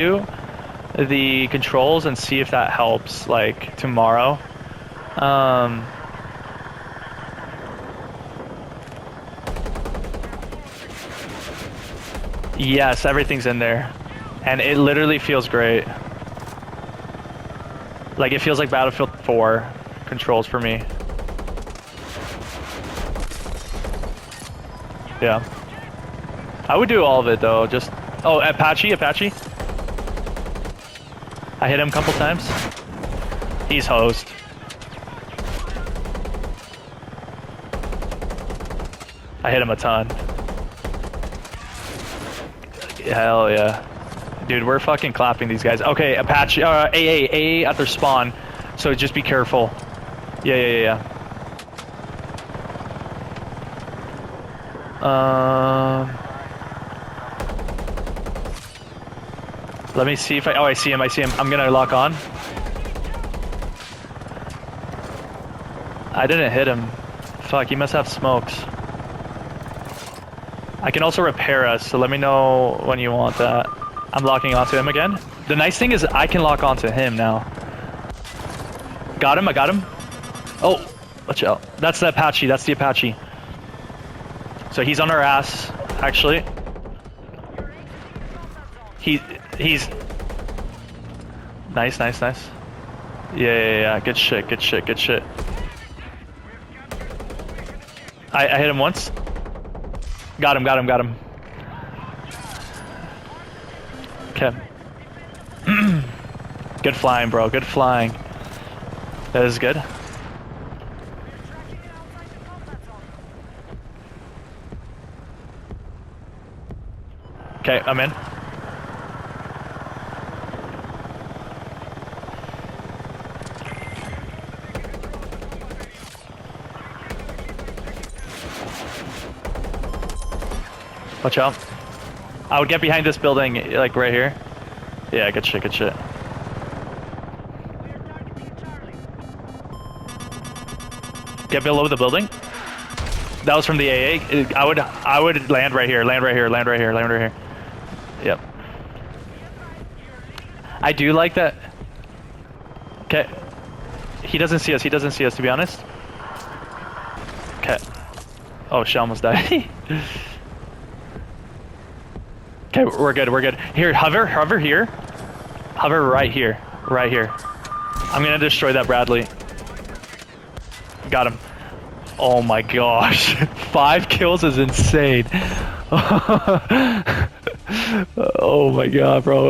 you the controls and see if that helps, like, tomorrow. Yes, everything's in there. And it literally feels great. Like, it feels like Battlefield 4 controls for me. Yeah. I would do all of it, though. Just... Oh, Apache. I hit him a couple times. He's hosed. I hit him a ton. Hell yeah. Dude, we're fucking clapping these guys. Okay, Apache, AA at their spawn. So just be careful. Yeah. Let me see if I... Oh, I see him. I'm gonna lock on. I didn't hit him. Fuck, he must have smokes. I can also repair us, so let me know when you want that. I'm locking onto him again. The nice thing is I can lock onto him now. Got him, I got him. Oh, watch out. That's the Apache. So he's on our ass, actually. He's... Nice. Yeah. Good shit. I hit him once. Got him. Okay. Good flying, bro. Good flying. That is good. Okay, I'm in. Watch out. I would get behind this building, like right here. Yeah, good shit. Get below the building. That was from the AA. I would land right here. Yep. I do like that. Okay. He doesn't see us, to be honest. Okay. Oh, she almost died. Okay, we're good. Here, hover here. Hover right here. I'm gonna destroy that Bradley. Got him. Oh my gosh. 5 kills is insane. Oh my god, bro.